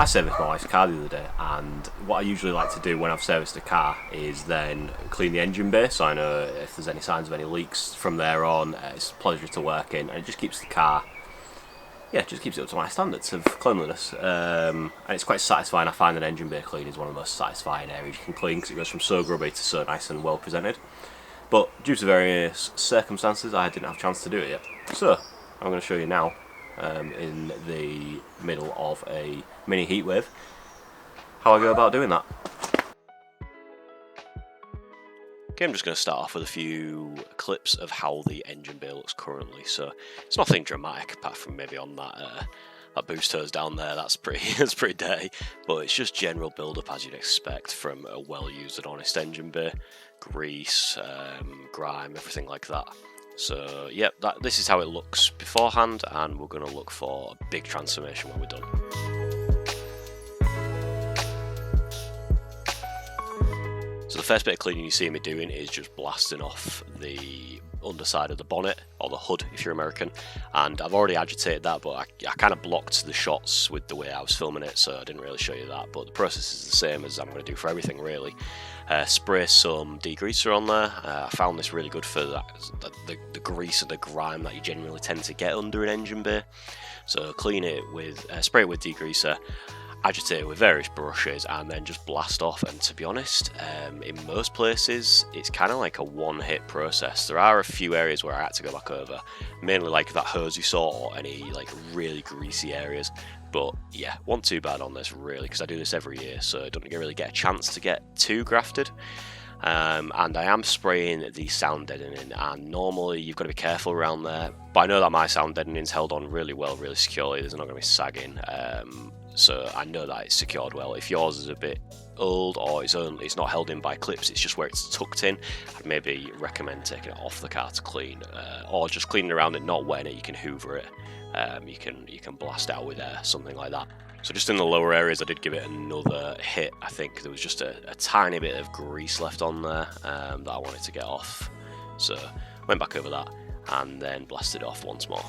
I serviced my wife's car the other day, and what I usually like to do when I've serviced a car is then clean the engine bay, so I know if there's any signs of any leaks from there on. It's a pleasure to work in, and it just keeps the car, it just keeps it up to my standards of cleanliness. And it's quite satisfying. I find that engine bay clean is one of the most satisfying areas you can clean because it goes from so grubby to so nice and well presented. But due to various circumstances, I didn't have a chance to do it yet. So I'm going to show you now, in the middle of a mini heatwave, how I go about doing that. Okay, I'm just going to start off with a few clips of how the engine bay looks currently. So it's nothing dramatic apart from maybe on that boost hose down there. That's pretty dirty, but it's just general build up as you'd expect from a well used and honest engine bay. Grease, grime, everything like that. So yep, this is how it looks beforehand, and we're going to look for a big transformation when we're done. So the first bit of cleaning you see me doing is just blasting off the underside of the bonnet, or the hood if you're American, and I've already agitated that, but I kind of blocked the shots with the way I was filming it, so I didn't really show you that, but the process is the same as I'm going to do for everything really. Spray some degreaser on there. I found this really good for the grease and the grime that you generally tend to get under an engine bay. So clean it with, spray it with degreaser, agitate it with various brushes, and then just blast off. And to be honest, in most places it's kind of like a one-hit process. There are a few areas where I had to go back over, mainly like that hose you saw, or any like really greasy areas. But yeah, wasn't too bad on this really, because I do this every year, so I don't really get a chance to get too grafted. And I am spraying the sound deadening, and normally you've got to be careful around there, but I know that my sound deadening's held on really well, really securely. There's not going to be sagging, so I know that it's secured well. If yours is a bit old, or it's not held in by clips, it's just where it's tucked in, I'd maybe recommend taking it off the car to clean, or just cleaning around it, not wetting it. You can hoover it, you can blast out with air, something like that. So just in the lower areas I did give it another hit. I think there was just a tiny bit of grease left on there that I wanted to get off, so went back over that and then blasted off once more.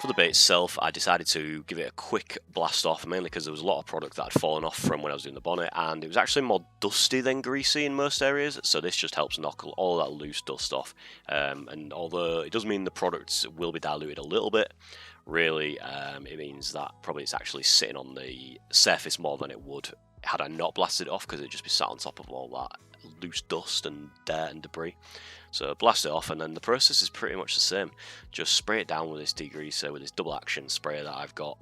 For the bait itself, I decided to give it a quick blast off, mainly because there was a lot of product that had fallen off from when I was doing the bonnet, and it was actually more dusty than greasy in most areas, so this just helps knock all that loose dust off. And although it does mean the product will be diluted a little bit, really it means that probably it's actually sitting on the surface more than it would had I not blasted it off, because it'd just be sat on top of all that loose dust and dirt and debris. So blast it off, and then the process is pretty much the same. Just spray it down with this degreaser, with this double action sprayer that I've got.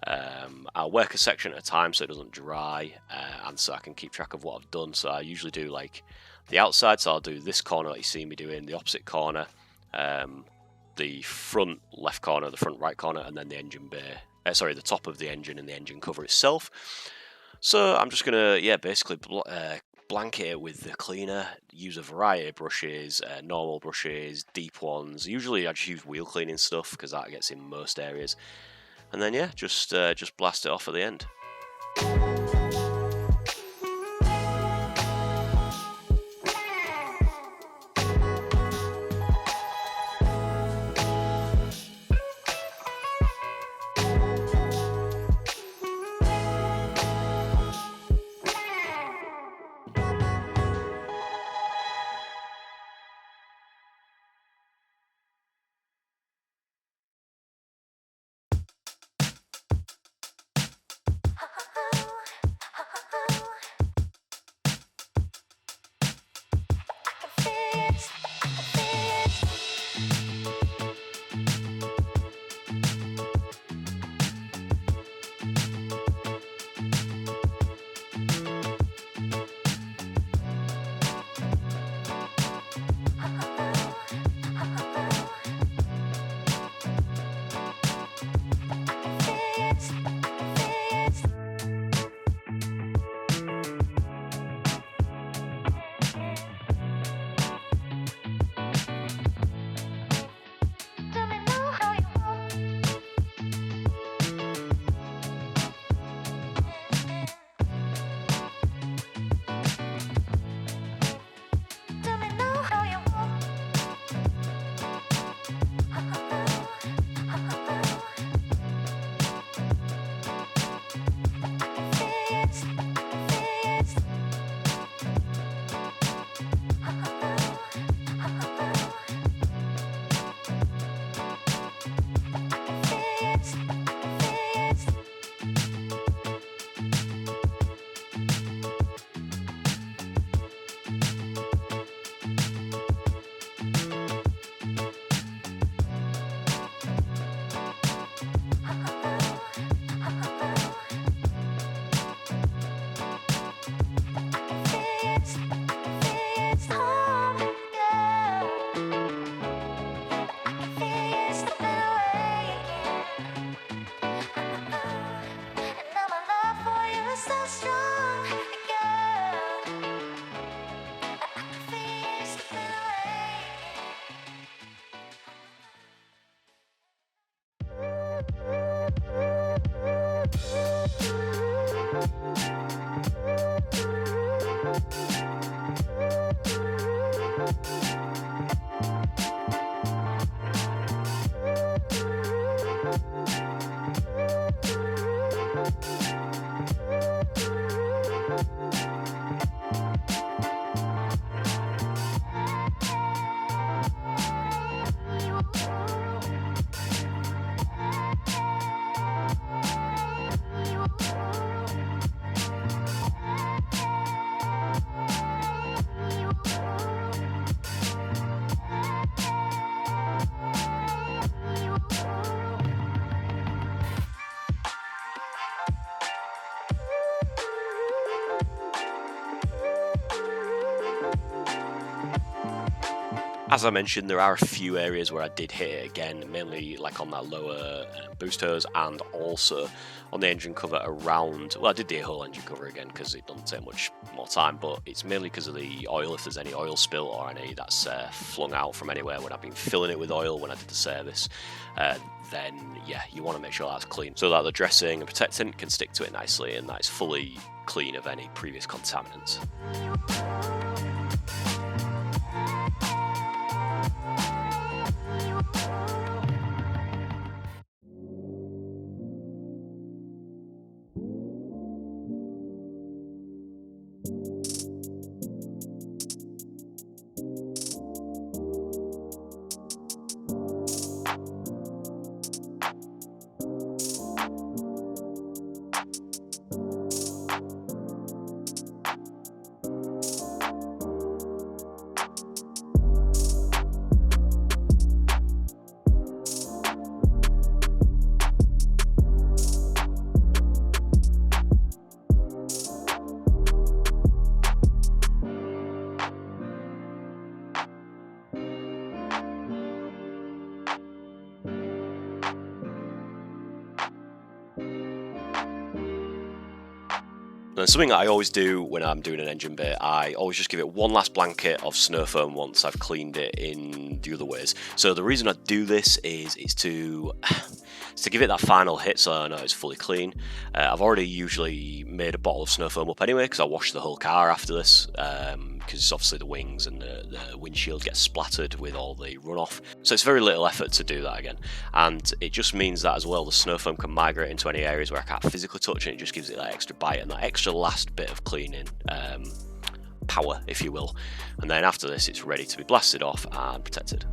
I'll work a section at a time so it doesn't dry, and so I can keep track of what I've done. So I usually do like the outside, so I'll do this corner that you see me doing, the opposite corner, the front left corner, the front right corner, and then the engine bay, the top of the engine and the engine cover itself. So I'm just gonna basically blanket it with the cleaner, use a variety of brushes, normal brushes, deep ones. Usually I just use wheel cleaning stuff because that gets in most areas, and then just blast it off at the end. As I mentioned, there are a few areas where I did hit it again, mainly like on that lower boost hose and also on the engine cover around. Well, I did the whole engine cover again because it doesn't take much more time, but it's mainly because of the oil. If there's any oil spill or any that's flung out from anywhere when I've been filling it with oil when I did the service, then yeah, you want to make sure that's clean so that the dressing and protectant can stick to it nicely and that it's fully clean of any previous contaminants. And something that I always do when I'm doing an engine bay, I always just give it one last blanket of snow foam once I've cleaned it in the other ways. So the reason I do this is to give it that final hit so I know it's fully clean. I've already usually made a bottle of snow foam up anyway because I wash the whole car after this, because obviously the wings and the windshield get splattered with all the runoff. So it's very little effort to do that again, and it just means that as well the snow foam can migrate into any areas where I can't physically touch it. It just gives it that extra bite and that extra last bit of cleaning power, if you will. And then after this it's ready to be blasted off and protected.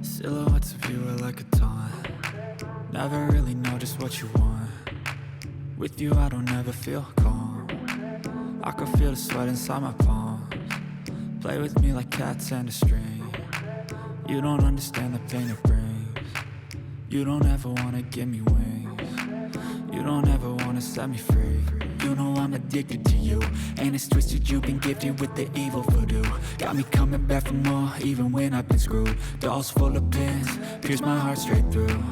Silhouettes of you are like a taunt. Never really know just what you want. With you I don't ever feel calm. I can feel the sweat inside my palms. Play with me like cats and a string. You don't understand the pain it brings. You don't ever wanna give me wings. You don't ever wanna set me free. You know I'm addicted to you, and it's twisted, you've been gifted with the evil voodoo. Got me coming back for more, even when I've been screwed. Dolls full of pins, pierce my heart straight through.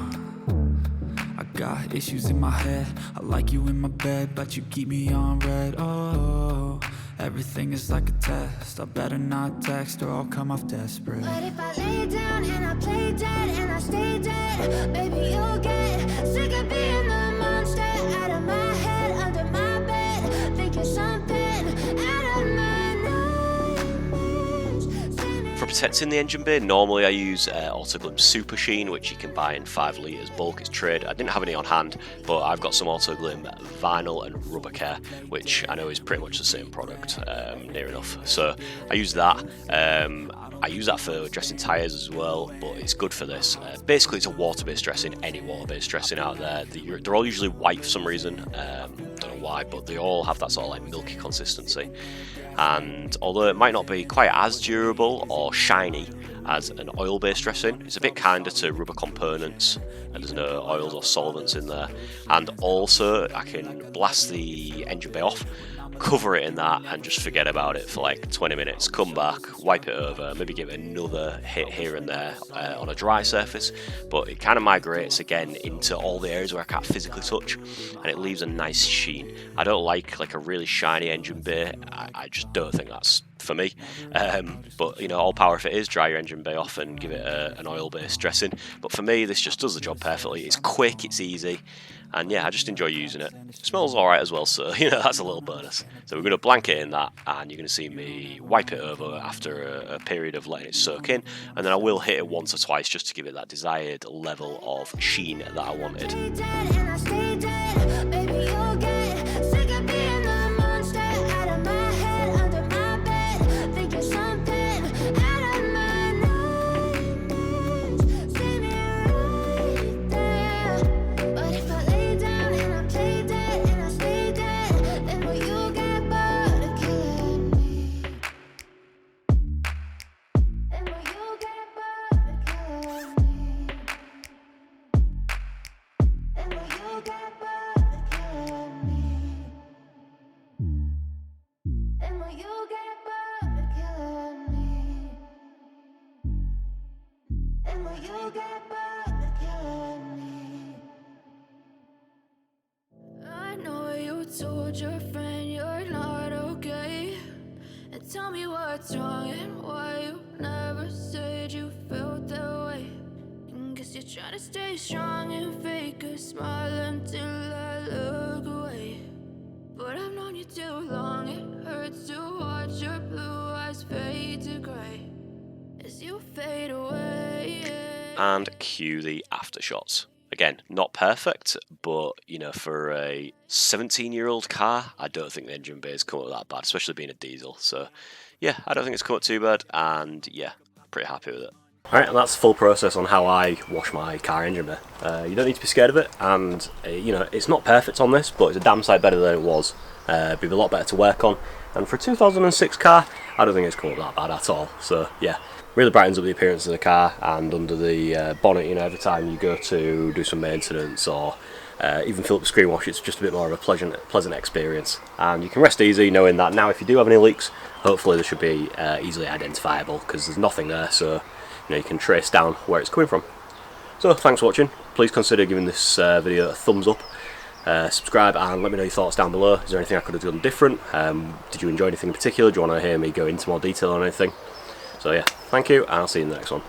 I got issues in my head, I like you in my bed, but you keep me on red. Oh, everything is like a test, I better not text or I'll come off desperate. But if I lay down and I play dead and I stay dead, baby you'll get sick of being the monster out of my head, under my bed, thinking something out of my nightmares. For protecting the engine bay, normally I use Autoglym Super Sheen, which you can buy in 5 litres bulk. It's trade. I didn't have any on hand, but I've got some Autoglym Vinyl and Rubber Care, which I know is pretty much the same product, near enough. So I use that. I use that for dressing tyres as well, but it's good for this. Basically, it's a water-based dressing, any water-based dressing out there. They're all usually white for some reason. Don't know why, but they all have that sort of like milky consistency. And although it might not be quite as durable or shiny as an oil-based dressing, it's a bit kinder to rubber components, and there's no oils or solvents in there. And also, I can blast the engine bay off, cover it in that, and just forget about it for like 20 minutes, come back, wipe it over, maybe give it another hit here and there on a dry surface, but it kind of migrates again into all the areas where I can't physically touch, and it leaves a nice sheen. I don't like a really shiny engine bay. I just don't think that's for me. But you know, all power if it is, dry your engine bay off and give it an oil-based dressing. But for me, this just does the job perfectly. It's quick, it's easy, and yeah, I just enjoy using it. It smells alright as well, so you know, that's a little bonus. So we're going to blanket in that, and you're going to see me wipe it over after a period of letting it soak in, and then I will hit it once or twice just to give it that desired level of sheen that I wanted. Told your friend you're not okay, and tell me what's wrong and why you never said you felt that way. And guess you're trying to stay strong and fake a smile until I look away. But I've known you too long, it hurts to watch your blue eyes fade to grey as you fade away. And cue the aftershots. Again, not perfect, but you know, for a 17-year-old car, I don't think the engine bay has come up that bad, especially being a diesel. So yeah, I don't think it's come up too bad, and yeah, I'm pretty happy with it. Alright, and that's the full process on how I wash my car engine bay. You don't need to be scared of it, and you know, it's not perfect on this, but it's a damn sight better than it was. It'd be a lot better to work on, and for a 2006 car, I don't think it's come up that bad at all. So yeah, really brightens up the appearance of the car, and under the bonnet, you know, every time you go to do some maintenance or even fill up the screen wash, it's just a bit more of a pleasant experience. And you can rest easy knowing that now if you do have any leaks, hopefully they should be easily identifiable, because there's nothing there, so you know, you can trace down where it's coming from. So thanks for watching. Please consider giving this video a thumbs up. Subscribe and let me know your thoughts down below. Is there anything I could have done different? Did you enjoy anything in particular? Do you want to hear me go into more detail on anything? So yeah, thank you, and I'll see you in the next one.